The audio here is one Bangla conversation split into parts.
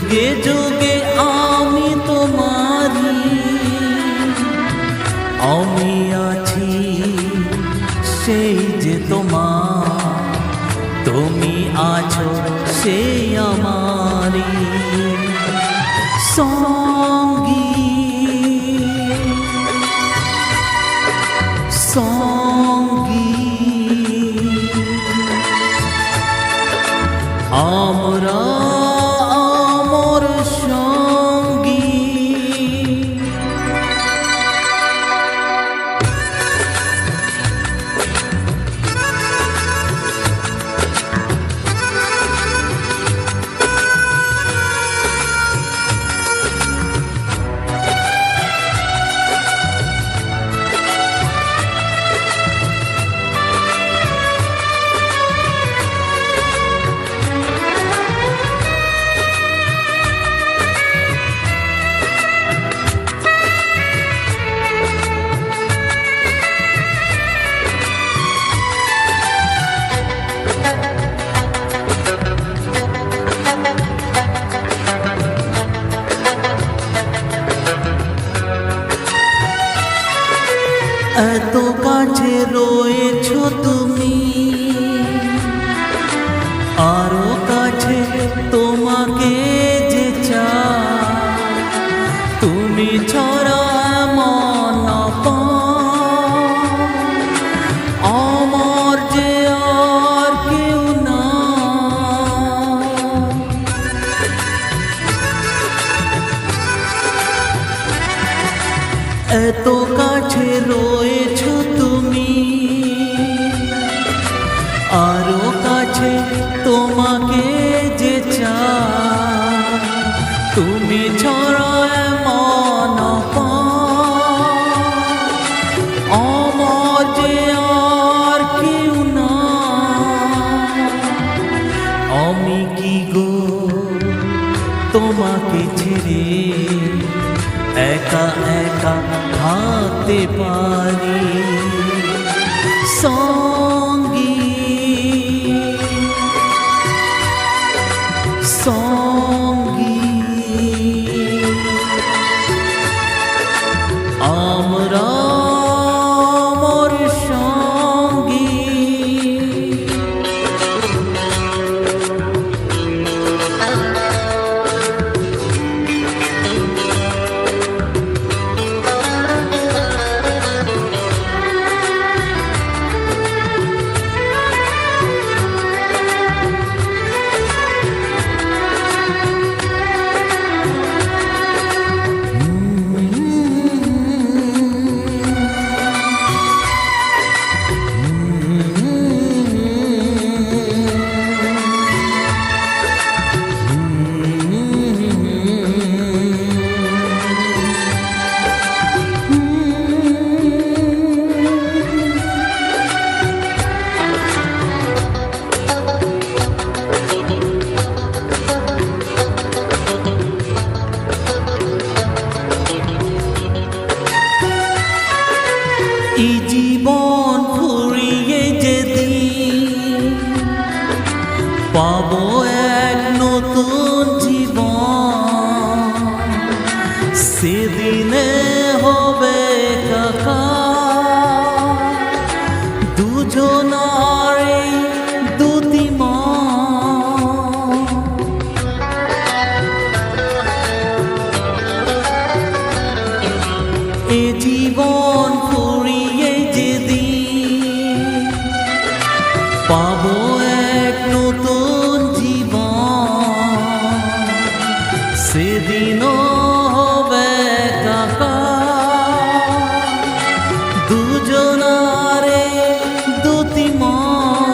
যুগে যুগে আমি তোমারি, আমি আছি সেই যে তোমার, তুমি আছো সেই আমারি সঙ্গী সঙ্গী। আমরা আমার সঙ্গী। এত কাছে রয়েছো তুমি, আরো কাছে তোমাকে যে চাই, তুমি ছড়া মন আমার যে আর কেউ না। এত কাছে রয়েছো তুমি, আরো কাছে তোমাকে যে চাই, তুমি ছড়ায় মন আমার যে আর কেউ না। আমি কি গো তোমাকে ছেড়ে একা একা থাকতে পারি সঙ্গী সঙ্গী। আমরা আমার সঙ্গী। এই জীবন ফুরিয়ে যেদিন পাবো এক নতুন জীবন, সেদিনে হবে কাকা দুজনার দুটি মন। এ জীবন ফুরিয়ে যেদিন পাবো এক নতুন জীবন, সেদিনও হবে কাকা দুজনারে দুটি মন।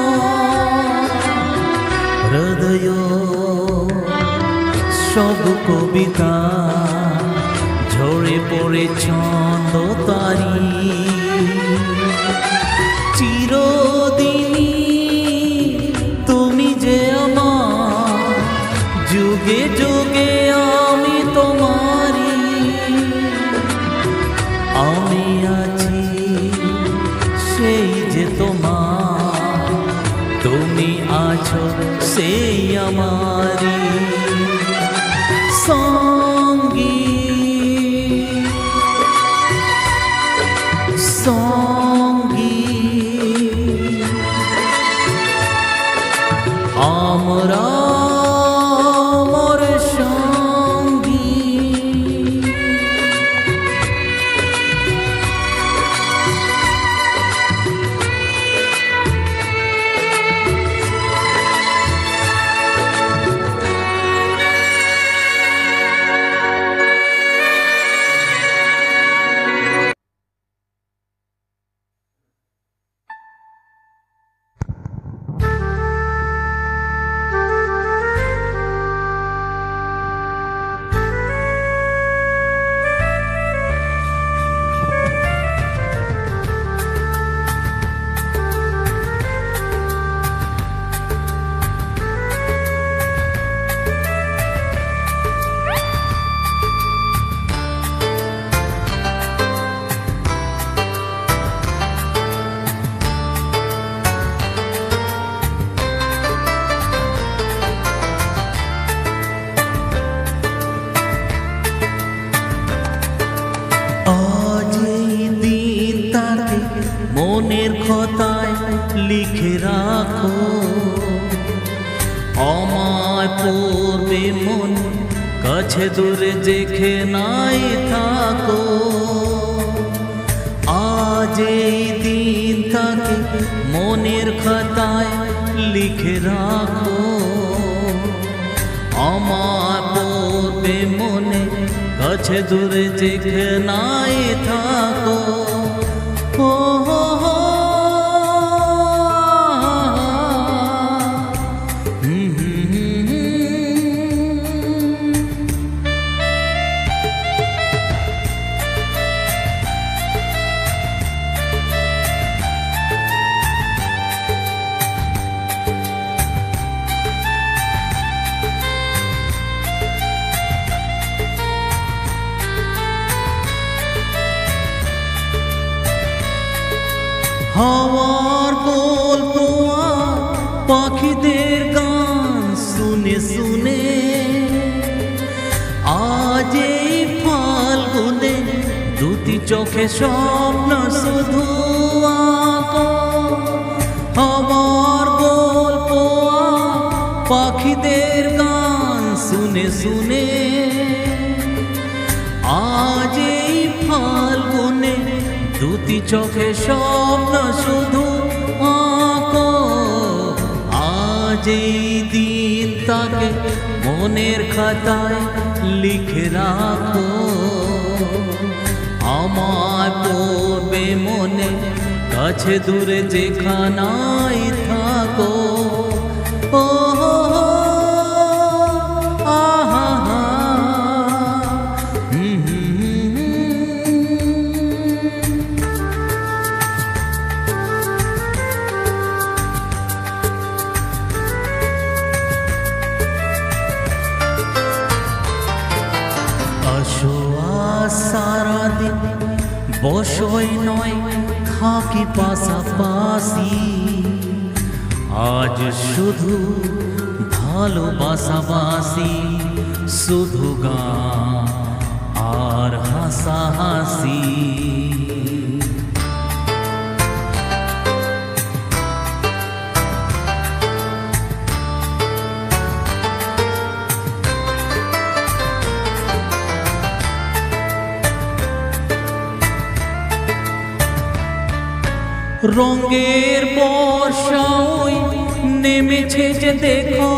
হৃদয় সব কবিতা ঝরে পড়ে ছন্দ তারি, চিরদিনই তুমি যে আমার, যুগে যুগে আমি তোমারি। আমি আছি সেই যে তোমার, তুমি আছো সেই আমারি খাতায় লিখে রাখো, আমায় পড়বে মন কাছে দূরে যেখানেই থাকো। আজ এই দিনটাকে মনের খাতায় লিখে রাখো, আমায় পড়বে মনে কাছে দূরে যেখানেই থাকো। ও হো হো, হাওয়ার গল্প পাখিদের গান শুনে শুনে আজ এই ফাল্গুনে দুটি চোখে স্বপ্ন শুধু আঁকো। হাওয়ার গল্প পাখিদের গান শুনে শুনে আজ এই ফাল্গুনে দুটি চোখে স্বপ্ন শুধু আঁকো। আজ এই দিনটাকে মনের খাতায় লিখে রাখো, আমায় পড়বে মনে কাছে দূরে যেখানেই থাকো। ও আহা, সারাদিন বসই নয় থাকি পাশাপাশি, আজ শুধু ভালোবাসাবাসি, শুধু গান আর হাসাহাসি। রঙের বর্ষা ওই নেমেছে যে দেখো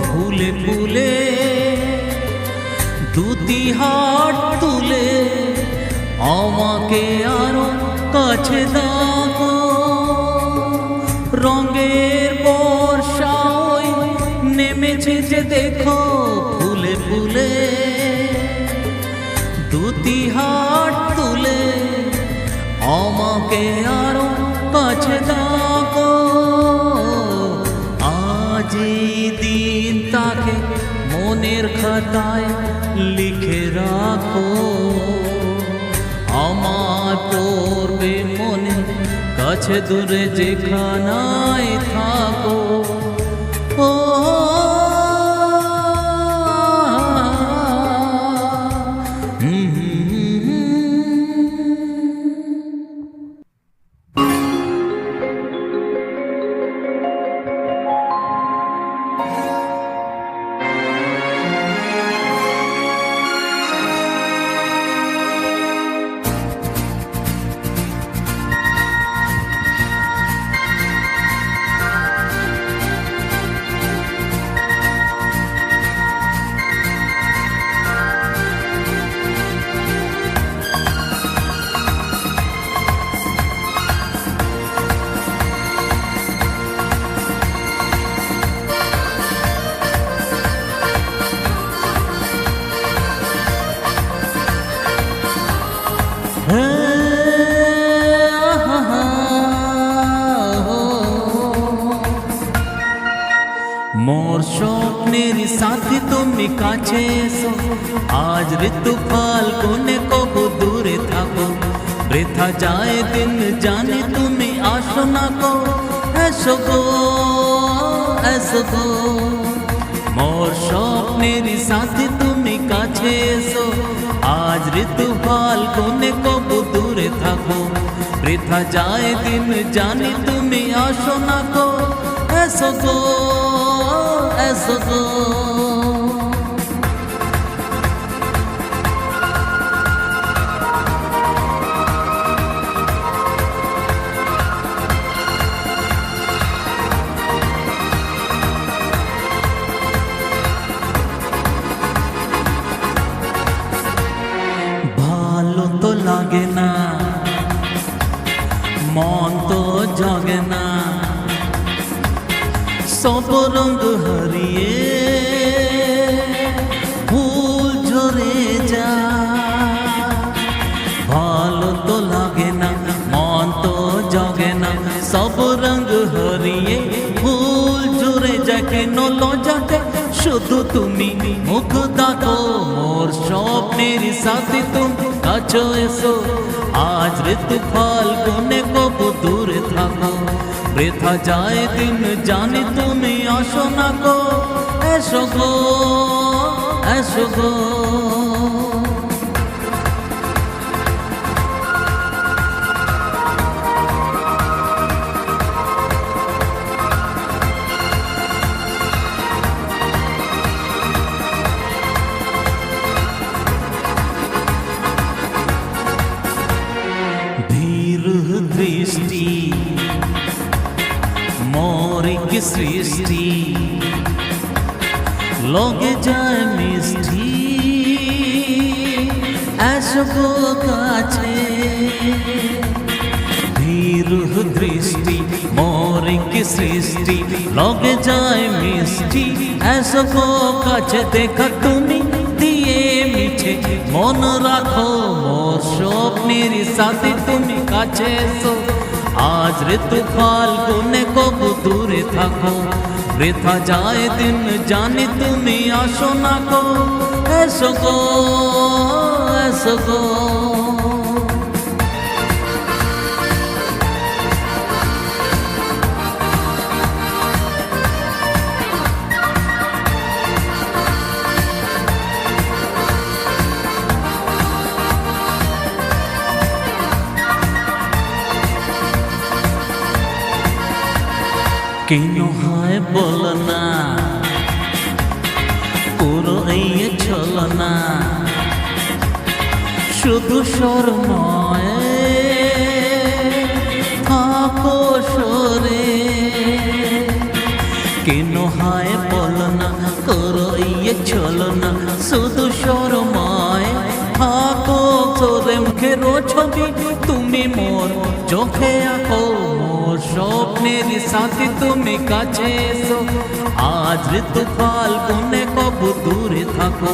ফুলে ফুলে, দুটি হাত তুলে আমাকে আরো কাছে দাও। রঙের বর্ষা ওই নেমেছে যে দেখো ফুলে ফুলে, দুটি হাত তুলে আমাকে আরো কাছে দাও। আজ এই দিনটাকে মনের খাতায় লিখে রাখো, আমায় পড়বে মনে কাছে দূরে যেখানেই থাকো। ও মোর স্বপ্নের সাথী তুমি কাছে এসো, আজ ঋতু ফাল্গুনে কবু দূরে থাকো। বৃথা যায় দিন জানি তুমি আসো না গো, এসো গো এসো গো। মোর স্বপ্নের সাথী তুমি কাছে এসো, আজ ঋতু ফাল্গুনে কবু দূরে দূরে থাকো, বৃথা যায় দিন জানি তুমি আসো না গো, এসো গো এসো গো। ভালো তো লাগে না, মন তো জগে না, সব রঙ হারিয়ে ফুল ঝরে যা। ভালো তো লাগে না, মন তো জগে না, সব রঙ হারিয়ে ফুল ঝরে যা। কেন লজাতে শুধু তুমি মুখ দেখো, মোর স্বপ্নের সাথে তুমি কাছে এসো। আজ ঋতু ফাল্গুনে কবু দূরে থাকো, বৃথা যায় দিন জানি তুমি আসো না গো, এসো গো এসো গো। দৃষ্টি মৌরিক সৃষ্টি লগে যায় মিষ্টি, আসবো কাছে। ধীর দৃষ্টি মৌরিক সৃষ্টি লগে যায় মিষ্টি, আসবো কাছে। দেখা তুমি দিয়ে মিছে মন রাখো, মোর স্বপ্নের সাথে তুমি কাছে এসো। আজ ঋতু ফাল্গুনে কবু দূরে থাকো, বৃথা যায় দিন জানি তুমি আসো না গো, এসো গো এসো গো। কেন হয় বল না, পুরো এই চল না, শুধু শর্মায় থাকো সরে। কেন হয় বল না, করো এই চল না, শুধু শর্মায় থাকো সরে। মুখের ছবি তুমি মোর চোখে আঁকো, মোর স্বপ্নের সাথে তুমি কাছে এসো। আজ ঋতু ফাল্গুনে কবু দূরে থাকো,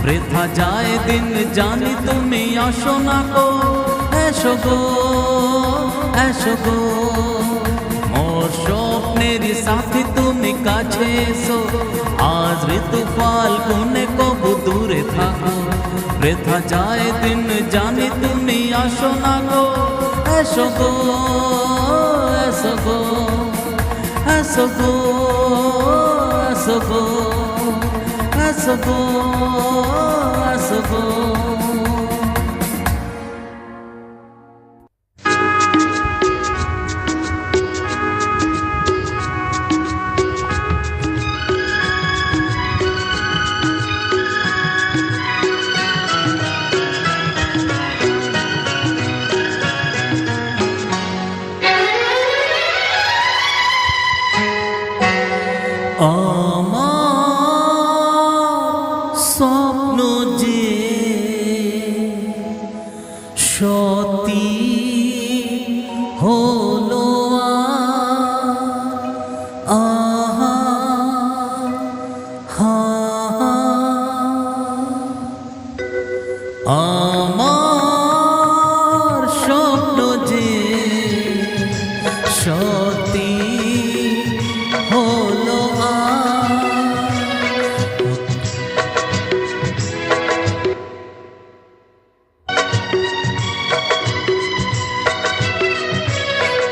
বৃথা যায় দিন জানি তুমি আসো না গো, এসো গো এসো গো। মোর স্বপ্নের সাথে তুমি কাছে এসো। আজ ঋতু ফাল্গুনে কবু দূরে থাকো, বৃথা যায় দিন জানি তুমি আসো না গো, এসো গো এসো গো এসো গো এসো গো এসো গো এসো গো। আমার স্বপ্ন যে সত্যি হলো, আহা হা আমার স্বপ্ন যে সত্যি হলো।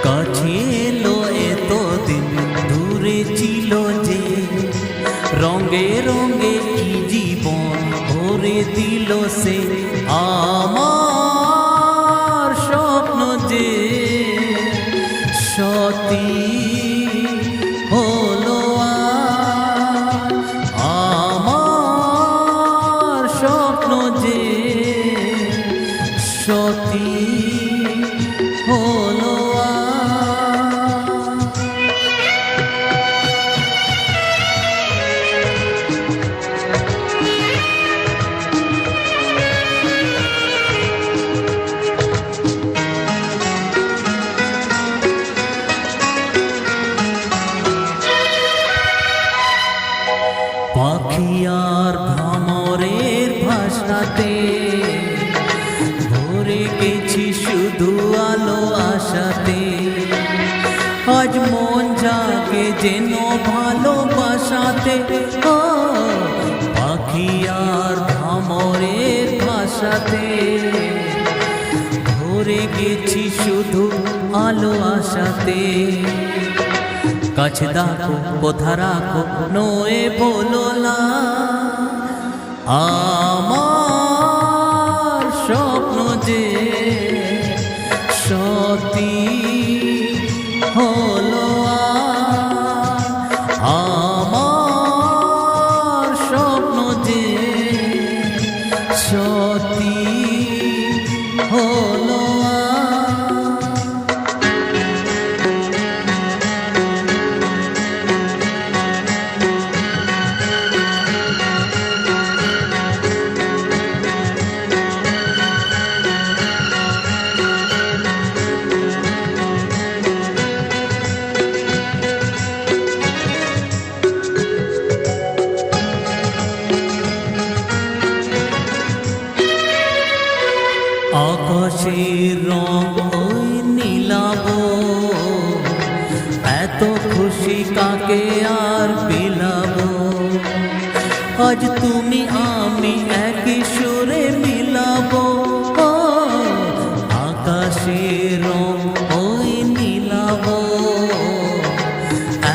কাছে এলো এতদিন দূরে ছিল যে, রঙে রঙে কি জীবন ভরে দিল সে। আমার হলো পাখি আর ভ্রমরের ভাষাতে ভরে গেছি শুধু আলো আশাতে। আজ মন জাগে যেন ভালোবাসাতে, ও পাখি আর ভ্রমরের ভাষাতে ভরে গেছি শুধু আলো আশাতে। কাছে ডাকো কথা রাখো নয়ে বলো না, আমার স্বপ্ন যে সত্যি হলো আমার স্বপ্ন যে সত্যি হলো। আকাশের রং ওই নীলাভ, এত খুশি কাকে আর পেলাব। আজ তুমি আমি একই সুরে মিলাব। আকাশের রং ওই নীলাভ,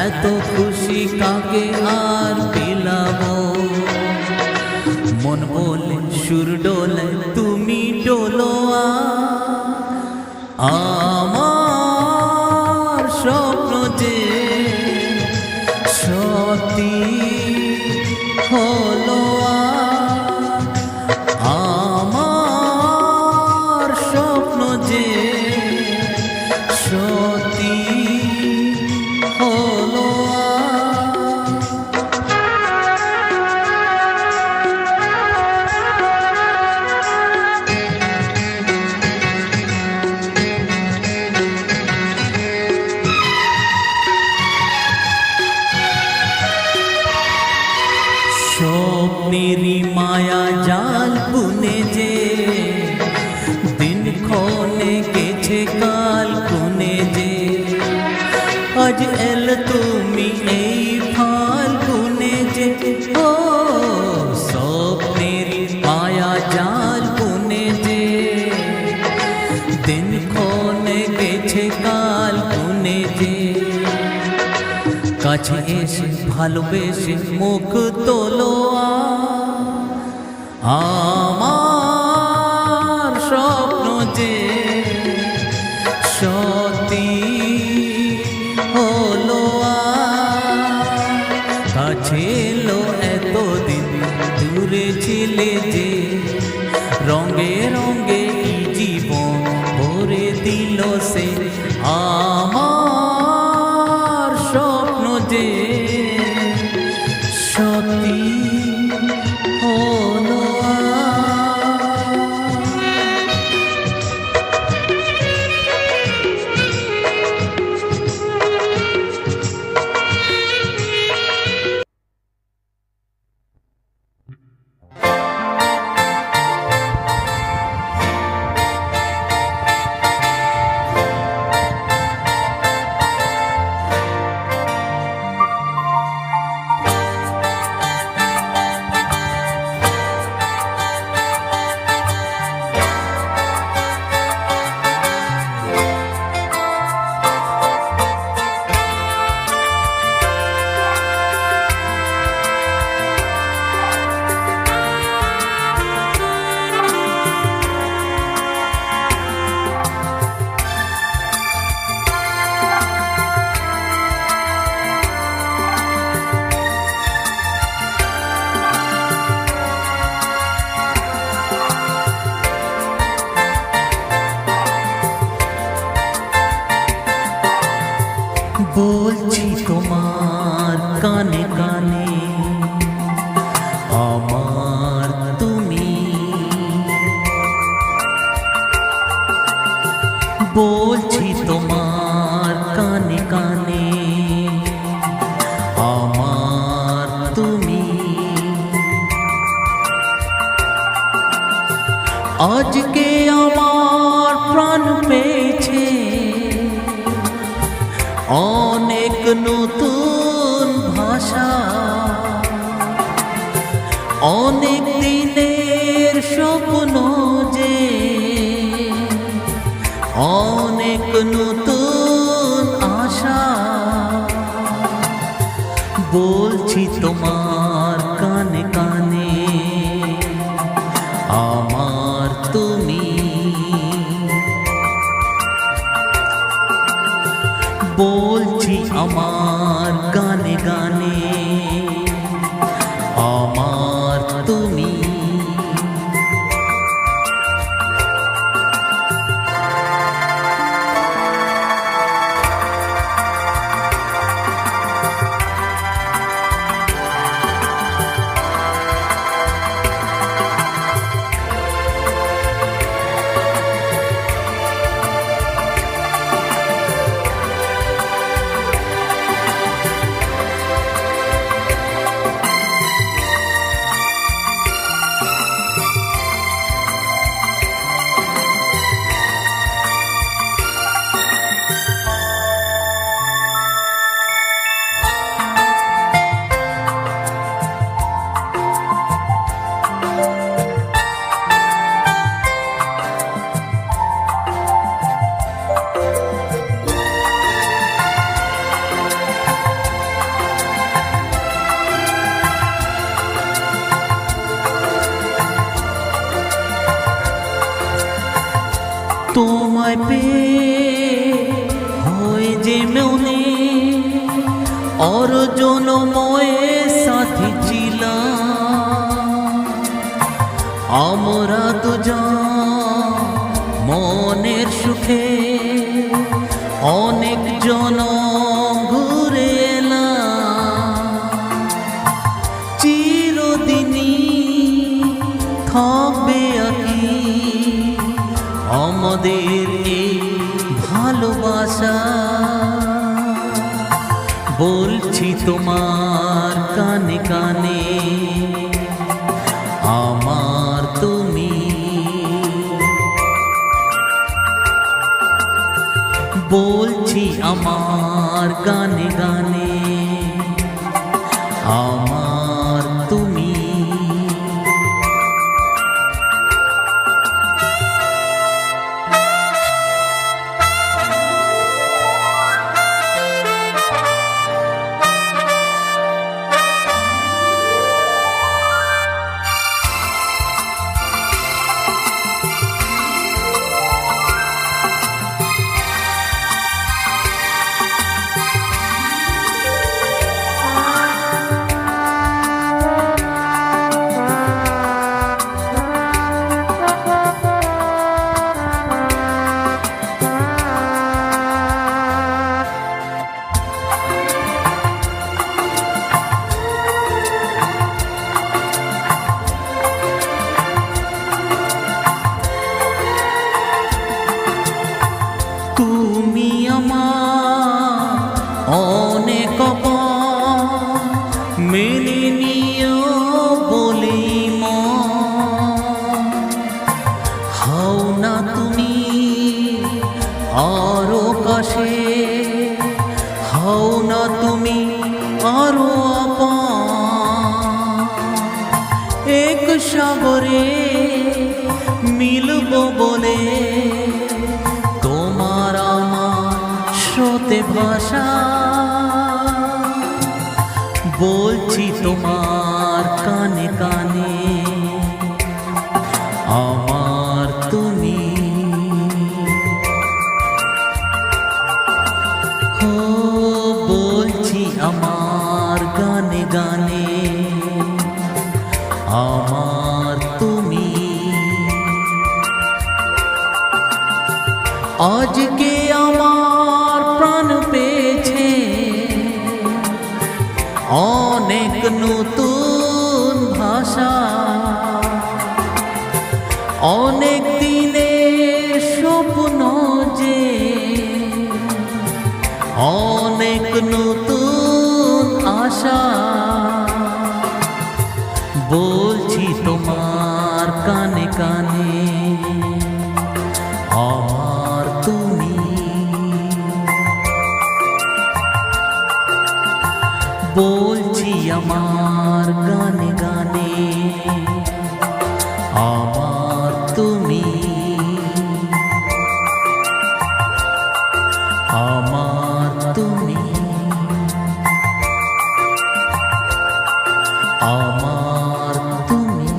এত খুশি কাকে আর পেলাব। মন বলে সুর ডোলে তুমি ডোলো, আমার স্বপ্ন যে সত্যি হলো। আমার স্বপ্ন যে সত্যি হলো। স্বপ্নেরই মায়া জাল বুনে যে দিন ক্ষণে গেছে কাল কোণে যে। আজ এল তুমি এই ফাল্গুনে যে, ও স্বপ্নেরই মায়া জাল বুনে যে দিন ক্ষণে গেছে কাল কোণে যে। কাছে এসে ভালোবেসে মুখ তোলো, আমার স্বপ্ন যে সত্যি হলো। কাছে এলো এতদিন দূরে ছিলে যে, রঙে রঙে জীবন ভরে দিল সে। আমার স্বপ্ন যে সত্যি হলো। বলছি তোমার কানে কানে আমার তুমি, বলছি তোমার কানে কানে আমার তুমি। আজকে আমার প্রাণ পেয়েছে অনেক নতুন ভাষা, অনেক দিনের স্বপ্ন যে অনেক নতুন আশা। বলছি তোমার কানে কানে আমার তুমি, বলছি আমার গানে গানে আমার তুমি। তোমায় পেয়ে হয়ে যে মনে অর্জনময় সাথী ছিলাম আমরা দুজন মনের সুখে অনেক জন ঘুরে এলাম। চিরদিনই থাকবে আঁকি আমাদের এই ভালোবাসা। বলছি তোমার কানে কানে আমার তুমি, বলছি আমার গানে গানে আমার তুমি। তুমি আমার অনেক মেনে নিও বলি হও না তুমি আরো কাছে, হও না তুমি আরো আপন। এক সাগরে মিলব বলে তোমার আমার স্রোতে ভাষা। বলছি তোমার কানে কানে আমার তুমি, বলছি আমার গানে গানে আমার তুমি। আজকে আমার প্রাণ পেয়েছে নতুন ভাষা, অনেক দিনের স্বপ্ন যে অনেক নতুন আশা, বলছি তোমার কানে কানে আমার তুমি, বলছি আমার গানে গানে আমার তুমি, আমার তুমি, আমার তুমি।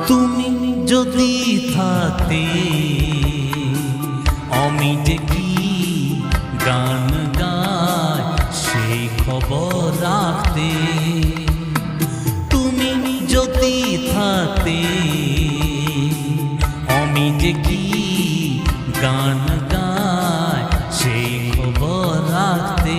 তুমি যদি থাকতে আমি যে কি গান গাই সেই খবর রাখতে, তুমি যদি থাকতে আমি যে কি গান গাই সেই খবর রাখতে।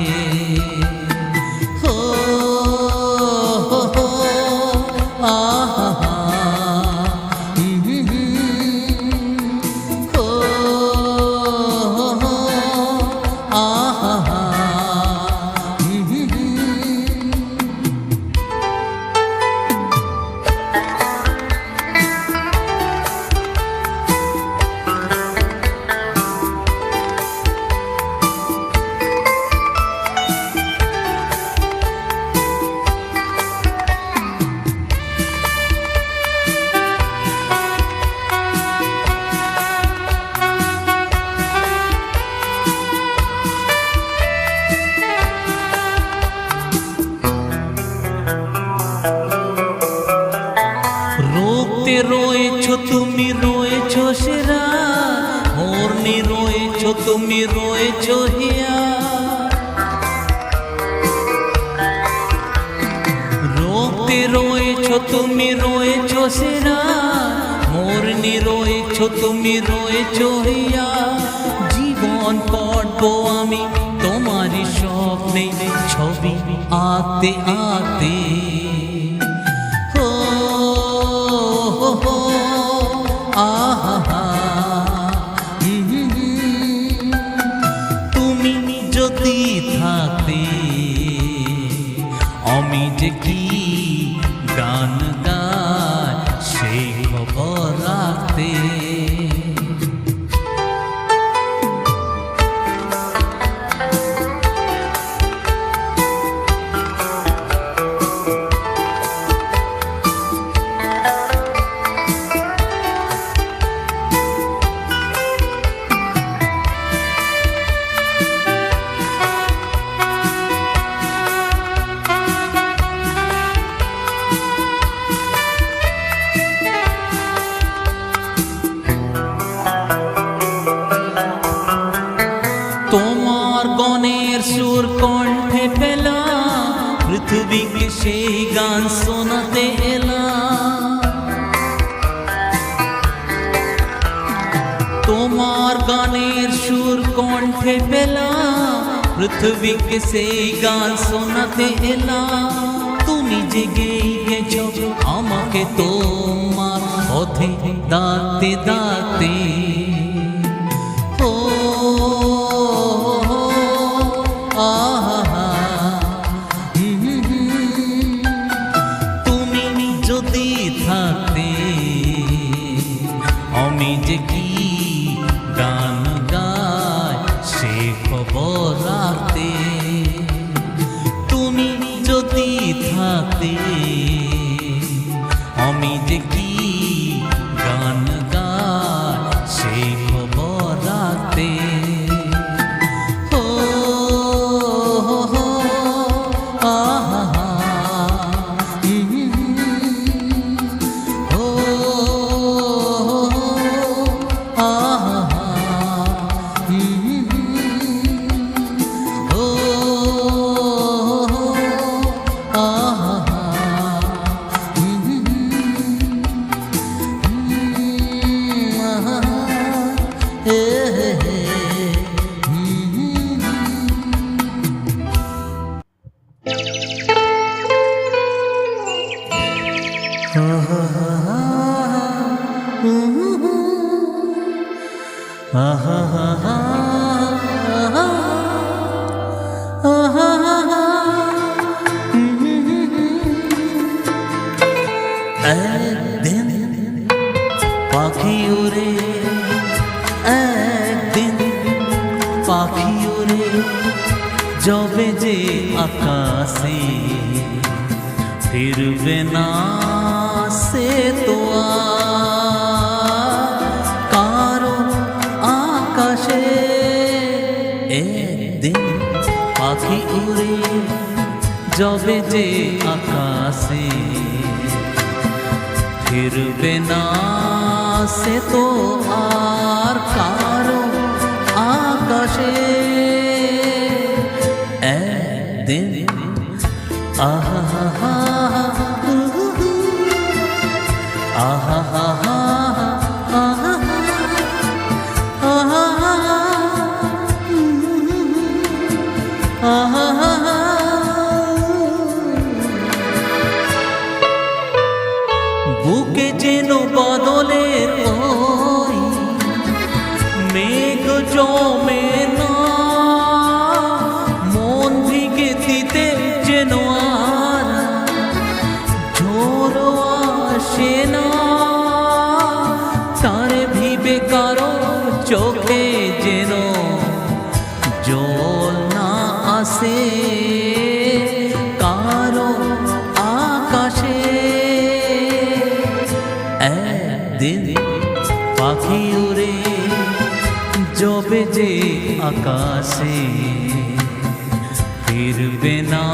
রোগতে রয়েছো তুমি, রয়েছো সেরা মরণে রয়েছো তুমি, রয়েছো হিয়া। রোগতে রয়েছো তুমি, রয়েছো সেরা মরণে রয়েছো তুমি, রয়েছো হিয়া। জীবন পড়বো আমি তোমারই স্বপ্নে ছবি আঁকতে আঁকতে, তুমি যদি থাকতে আমি যে কি গান গাই সেই খবর রাখতে। তোমার গনের সুর কণ্ঠে পেলাম, পৃথিবীকে সেই গান শোনাতে এলাম। তোমার গানের সুর কণ্ঠে পেলাম, পৃথিবীকে সেই গান শোনাতে এলাম। তুমি যে গেয়েছো আমাকে তোমার পথে ডাকতে ডাকতে, থাকতে আমি যে কি গান গাই সে খবর রাখতে, তুমি যদি থাকতে আমি যে কি গান গাই সে খবর রাখতে। একদিন পাখি উড়ে, একদিন পাখি উড়ে যাবে যে আকাশে, ফিরবে না সে তো আর কারো আকাশে। একদিন পাখি উড়ে যাবে যে আকাশে, ফিরবে না সে তো আর কারো আকাশে। একদিন আহা হা আহা হা আহা আহা আহা বুকে যেন বাদলের ওই মেঘ জমে না, মন ভিগে দিতে যেন আর ঝোড়ো আসে না, তারে ভিবে কারো চোখে যেন জল না আসে, কারো আকাশে। একদিন পাখি উড়ে যাবে যে আকাশে, ফিরবে না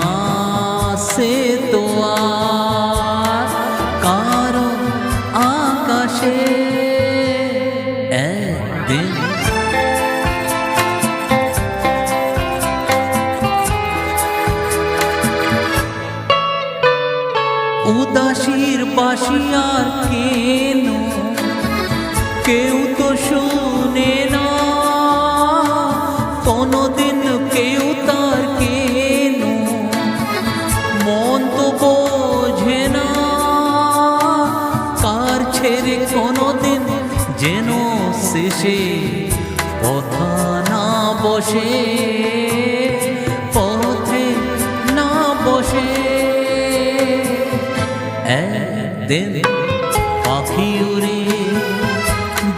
সে তো আর কারো আকাশে। একদিন উদাসীর বাঁশি আর কেন কেউ তো শুনে না, কোনদিন কেউ তার কেন মন তো বোঝে না, কার ছেড়ে কোনদিন যেন শেষে কথা না বসে, পথে না বসে। একদিন পাখি উড়ে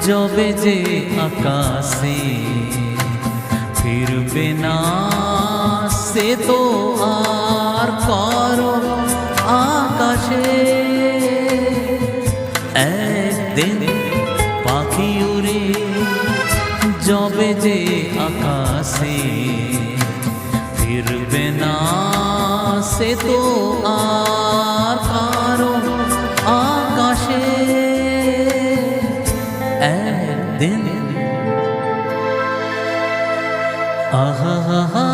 যাবে যে আকাশে, ফিরবে না সে তো আর কারো আকাশে। একদিন পাখি উড়ে যাবে যে আকাশে, ফিরবে না সে তো আর কারো আকাশে। একদিন আহা হা হা